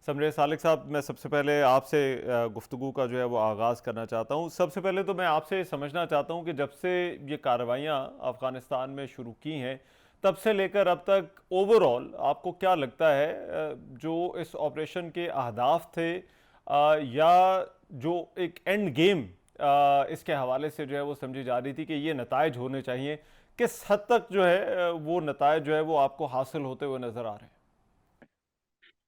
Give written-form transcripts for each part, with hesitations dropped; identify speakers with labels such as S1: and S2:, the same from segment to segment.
S1: समझे सालिक साहब, मैं सबसे पहले आपसे गुफ्तगू का जो है वो आगाज़ करना चाहता हूँ। सबसे पहले तो मैं आपसे समझना चाहता हूँ कि जब से ये कार्रवाइयाँ अफ़गानिस्तान में शुरू की हैं, तब से लेकर अब तक ओवरऑल आपको क्या लगता है जो इस ऑपरेशन के अहदाफ थे, या जो एक एंड गेम इसके हवाले से जो है वो समझी जा रही थी कि ये नताइज होने चाहिए, किस हद तक जो है वो नताइज जो है वो आपको हासिल होते हुए नज़र आ रहे हैं?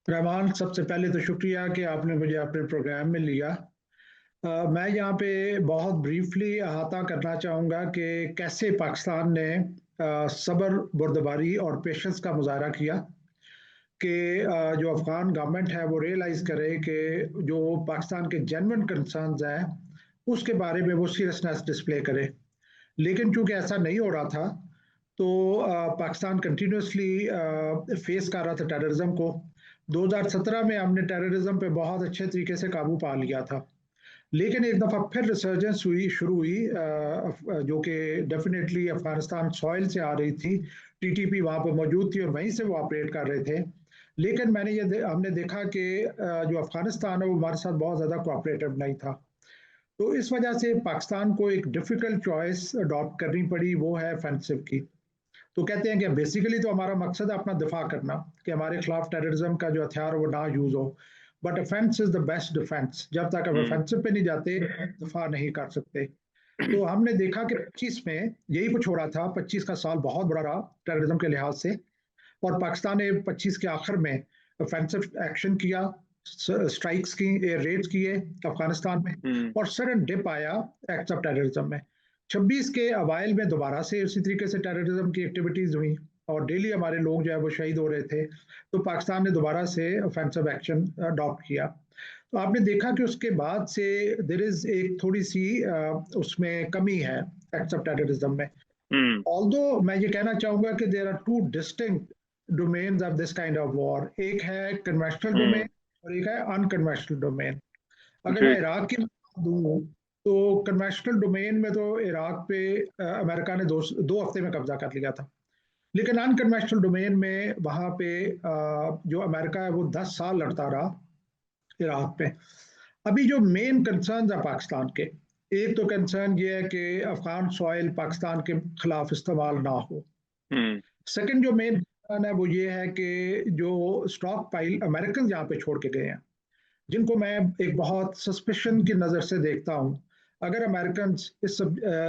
S2: रहमान, सबसे पहले तो शुक्रिया कि आपने मुझे अपने प्रोग्राम में लिया। मैं यहाँ पे बहुत ब्रीफली अहाता करना चाहूँगा कि कैसे पाकिस्तान ने सब्र, बुर्दबारी और पेशेंस का मुजाहरा किया कि जो अफगान गवर्नमेंट है वो रियलाइज़ करे कि जो पाकिस्तान के जेन्युइन कंसर्न्स हैं उसके बारे में वो सीरियसनेस डिस्प्ले करे। लेकिन चूंकि ऐसा नहीं हो रहा था, तो पाकिस्तान कंटिन्यूसली फेस कर रहा था टेररिज्म को। 2017 में हमने टेररिज्म पे बहुत अच्छे तरीके से काबू पा लिया था। लेकिन एक दफ़ा फिर रिसर्जेंस हुई शुरू हुई, जो कि डेफिनेटली अफगानिस्तान सॉइल से आ रही थी। टीटीपी वहाँ पर मौजूद थी और वहीं से वो ऑपरेट कर रहे थे। लेकिन हमने देखा कि जो अफगानिस्तान है वो हमारे साथ बहुत ज़्यादा कोऑपरेटिव नहीं था। तो इस वजह से पाकिस्तान को एक डिफिकल्ट चॉइस अडॉप्ट करनी पड़ी, वो है फेंसिव की। तो कहते हैं कि बेसिकली तो हमारा मकसद है अपना दिफा करना, कि हमारे खिलाफ टेररिज्म का जो हथियार है वो ना यूज हो। But offence is the best defence. जब तक हम
S3: हम्म।
S2: ऑफेंसिव पे नहीं जाते, दिफा नहीं कर सकते। तो हमने देखा कि 25 में यही कुछ हो रहा था। 25 का साल बहुत बड़ा रहा टेररिज्म के लिहाज से, और पाकिस्तान ने 25 के आखिर में ऑफेंसिव एक्शन किया, स्ट्राइक्स की, एयर रेड्स किए अफगानिस्तान में,
S3: हम्म।
S2: और सडन डिप आया एक्ट्स ऑफ टेररिज्म में। 26 के अवाइल में दोबारा से उसी तरीके से टेररिज्म की एक्टिविटीज हुई और डेली हमारे लोग जो है वो शहीद हो रहे थे। तो पाकिस्तान ने दोबारा से ऑफेंसिव एक्शन अडॉप्ट किया। तो आपने देखा कि उसके बाद से देर इज एक थोड़ी सी उसमें कमी है एक्ट्स ऑफ टेररिज्म में।
S3: हम्म।
S2: ऑल्दो मैं ये कहना चाहूंगा कि there are two distinct domains of this kind of war. एक है कन्वेंशनल डोमेन
S3: हम्म।
S2: और एक है अनकन्वेंशनल डोमेन। अगर
S3: जी।
S2: मैं इराक की बात दूं, तो कन्वेंशनल डोमेन में तो इराक पे अमेरिका ने 2 हफ्ते में कब्जा कर लिया था। लेकिन अनकन्वेंशनल डोमेन में वहां पे जो अमेरिका है वो 10 साल लड़ता रहा इराक पे। अभी जो मेन कंसर्न है पाकिस्तान के, एक तो कंसर्न ये है कि अफगान सॉइल पाकिस्तान के खिलाफ इस्तेमाल ना हो।
S3: हम्म।
S2: सेकंड जो मेन कंसर्न है वो ये है कि जो स्टॉक पाइल अमेरिकन यहाँ पे छोड़ के गए हैं, जिनको मैं एक बहुत सस्पिशन की नज़र से देखता हूँ। अगर अमेरिकन इस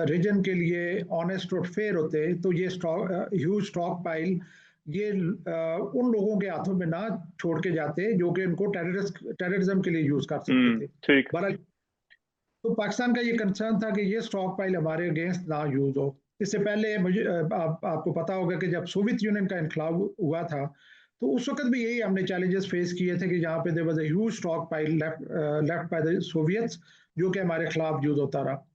S2: रीजन के लिए ऑनेस्ट और फेयर होते, तो ये स्टॉक ह्यूज स्टॉक पाइल ये उन लोगों के हाथों में ना छोड़ के जाते जो कि इनको टेररिज्म के लिए यूज कर सकते थे।
S3: ठीक।
S2: बहरहाल, तो पाकिस्तान का ये कंसर्न था कि ये स्टॉक पाइल हमारे अगेंस्ट ना यूज हो। इससे पहले मुझे आपको पता होगा कि जब सोवियत यूनियन का इनकलाब हुआ था, तो उस वक्त भी यही हमने चैलेंजेस फेस किए थे कि यहाँ पे there was a huge stockpile left by the Soviets, जो कि हमारे खिलाफ यूज होता रहा।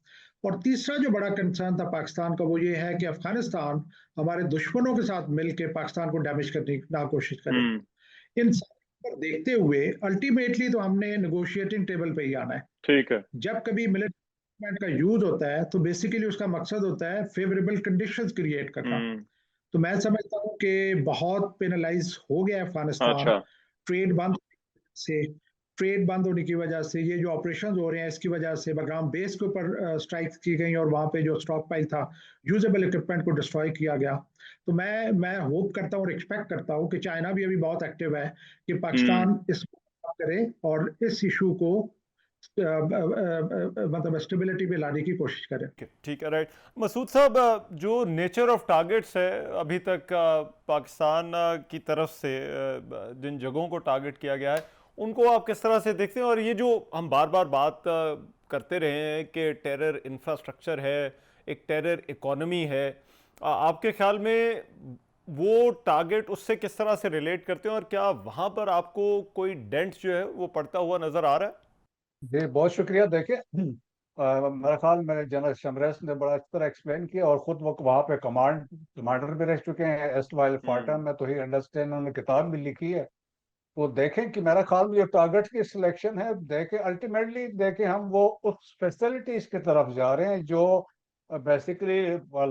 S2: और तीसरा जो बड़ा कंसर्न था पाकिस्तान का वो ये है कि अफगानिस्तान हमारे दुश्मनों के साथ मिलकर पाकिस्तान को डैमेज करने की ना कोशिश करे।
S3: हम्म।
S2: इन सब पर देखते हुए अल्टीमेटली तो हमने नेगोशिएटिंग टेबल पे ही आना है।
S3: ठीक है।
S2: जब कभी मिलिट्री का यूज होता है तो बेसिकली उसका मकसद होता है फेवरेबल कंडीशंस क्रिएट करना।
S3: हम्म।
S2: तो मैं समझता हूँ कि बहुत पेनलाइज हो गया अफगानिस्तान
S3: अच्छा।
S2: ट्रेड बंद से। ट्रेड बंद होने की वजह से ये जो ऑपरेशन हो रहे हैं इसकी वजह से बगराम बेस के ऊपर स्ट्राइक की गई और वहां पे जो स्टॉक पाइल था, यूजेबल इक्विपमेंट को डिस्ट्रॉय किया गया। तो मैं होप करता हूँ और एक्सपेक्ट करता हूँ कि चाइना भी अभी बहुत एक्टिव है कि
S3: हम्म।
S2: पाकिस्तान इसको करे और इस इशू को मतलब स्टेबिलिटी पे लाने की कोशिश करें।
S1: ठीक है, राइट। मसूद साहब, जो नेचर ऑफ टारगेट्स है अभी तक पाकिस्तान की तरफ से, जिन जगहों को टारगेट किया गया है, उनको आप किस तरह से देखते हैं? और ये जो हम बार बार बात करते रहे हैं कि टेरर इंफ्रास्ट्रक्चर है, एक टेरर इकोनॉमी है, आपके ख्याल में वो टारगेट उससे किस तरह से रिलेट करते हैं, और क्या वहाँ पर आपको कोई डेंट जो है वो पड़ता हुआ नज़र आ रहा है?
S4: जी बहुत शुक्रिया। देखिए मेरा ख्याल में जनरल शमरेस ने बड़ा अच्छी तरह एक्सप्लेन किया और खुद वो वहाँ पे कमांडर भी रह चुके हैं। एस्ट वाइल फाल्टा
S3: हम्म।
S4: में तो ही अंडरस्टैंड उन्होंने किताब भी लिखी है। तो देखें कि मेरा ख्याल में जो टारगेट की सिलेक्शन है, देखें अल्टीमेटली देखें हम वो उस फैसिलिटीज की तरफ जा रहे हैं जो बेसिकली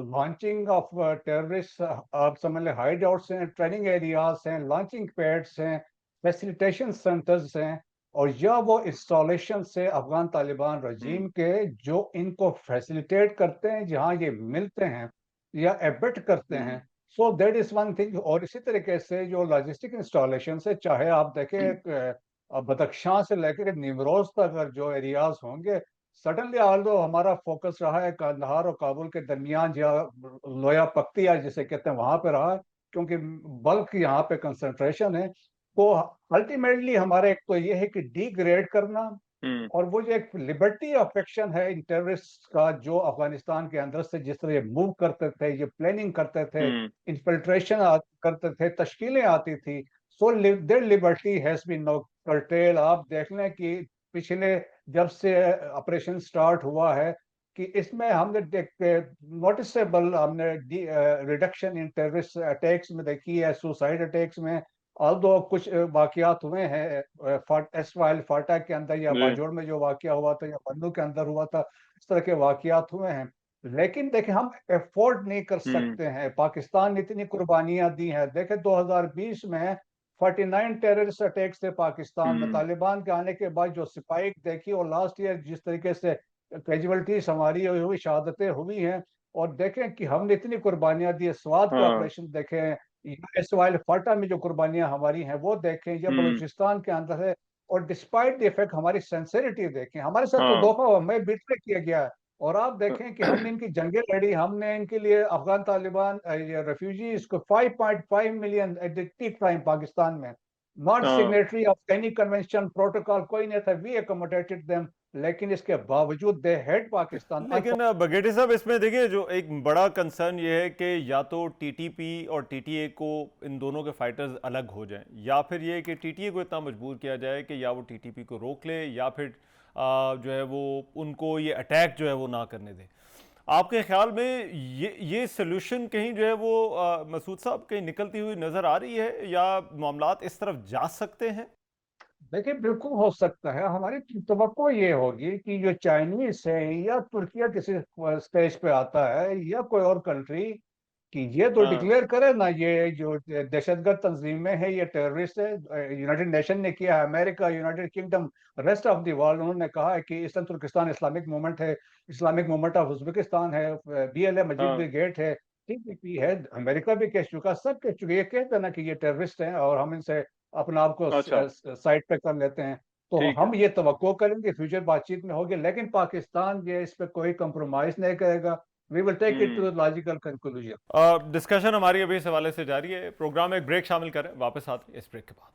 S4: लॉन्चिंग ऑफ टेररिस्ट, आप समझ लें हाइड आउट्स हैं, ट्रेनिंग एरियाज हैं, लॉन्चिंग पैड्स हैं, फैसिलिटेशन सेंटर्स हैं और या वो इंस्टॉलेशन से अफगान तालिबान रजीम के जो इनको फैसिलिटेट करते हैं, जहाँ ये मिलते हैं या एबेट करते हैं, so that is one thing. और इसी तरीके से जो लॉजिस्टिक इंस्टॉलेशन से, चाहे आप देखें बदख्शां से लेकर निमरोज तक अगर जो एरियाज होंगे, सडनली ऑल्दो हमारा फोकस रहा है कंधार और काबुल के दरमियान या लोया पख्तिया जिसे कहते हैं वहां पे रहा है, क्योंकि बल्क यहाँ पे कंसंट्रेशन है। तो अल्टीमेटली हमारा एक तो ये है कि डिग्रेड करना, और वो जो एक लिबर्टी अफेक्शन है इन टेररिस्ट का, जो अफगानिस्तान के अंदर से जिस तरह ये मूव करते थे, ये प्लानिंग करते थे, इन्फिल्ट्रेशन करते थे, तश्कीलें आती थी, so their liberty has been no curtail. आप देख लें कि पिछले जब से ऑपरेशन स्टार्ट हुआ है कि इसमें हमने नोटिसेबल हमने रिडक्शन इन टेररिस्ट अटैक्स में देखी है, सुसाइड अटैक्स में। ऑल्दो कुछ वाकयात हुए हैं एसवाइल फाटा के अंदर या बाजोड़ में जो वाकया हुआ था या बन्नू के अंदर हुआ था, इस तरह के वाकयात हुए हैं। लेकिन देखें, हम अफोर्ड नहीं कर सकते हैं, पाकिस्तान ने इतनी कुर्बानियां दी हैं। देखें 2020 में 49 टेररिस्ट अटैक्स थे पाकिस्तान में, तालिबान के आने के बाद जो स्पाइक देखी, और लास्ट ईयर जिस तरीके से कैजुअलिटीज हमारी हुई, शहादतें हुई हैं, और देखें कि हमने इतनी कुर्बानियां दी है। स्वात के ऑपरेशन देखें, एसवाइल फाटा में जो कुर्बानियां हमारी हैं वो देखें, या बलूचिस्तान के अंदर है, और डिस्पाइट द इफेक्ट हमारी सेंसिटिविटी देखें, हमारे साथ तो धोखा हुआ, हमें बिट्रे किया गया है। और आप देखें कि हमने इनकी जंगें लड़ी, हमने इनके लिए अफगान तालिबान रेफ्यूजीज को 5.5 मिलियन एट टाइम पाकिस्तान में, not signatory of any convention protocol, कोई नहीं था, वी अकोमोडेटेड देम। लेकिन इसके बावजूद दे हेड पाकिस्तान।
S1: लेकिन बगेटी साहब, इसमें देखिए जो एक बड़ा कंसर्न ये है कि या तो टीटीपी और टीटीए को, इन दोनों के फाइटर्स अलग हो जाएं, या फिर ये कि टीटीए को इतना मजबूर किया जाए कि या वो टीटीपी को रोक ले, या फिर जो है वो उनको ये अटैक जो है वो ना करने दे। आपके ख्याल में ये सोल्यूशन कहीं जो है वो मसूद साहब कहीं निकलती हुई नजर आ रही है, या मामलात इस तरफ जा सकते हैं?
S4: देखिए, बिल्कुल हो सकता है। हमारी तवक्को ये होगी कि जो चाइनीज है या तुर्किया किसी स्टेज पे आता है या कोई और कंट्री, कि ये तो डिक्लेयर करे ना, ये जो दहशतगर्द तंजीमें है, ये टेररिस्ट है। यूनाइटेड नेशन ने किया है, America, United kingdom, rest of the world, उन्होंने कहा है कि ईस्टर्न तुर्किस्तान इस्लामिक मूवमेंट है, इस्लामिक मूवमेंट ऑफ उज्बेकिस्तान है, बीएलए मस्जिद ब्रिगेड है, टीपीपी है, अमेरिका भी कह चुका, सब कह चुके। ये कहते हैं ना कि ये टेररिस्ट हैं और हम इनसे अपना आप को साइड पे कर लेते हैं। तो हम ये तवक्को करेंगे फ्यूचर बातचीत में होगी, लेकिन पाकिस्तान ये इस पे कोई कंप्रोमाइज नहीं करेगा। We will take it to the logical conclusion.
S1: Discussion हमारी अभी इस हवाले से जारी है। प्रोग्राम में एक ब्रेक शामिल करें, वापस आते हैं इस ब्रेक के बाद।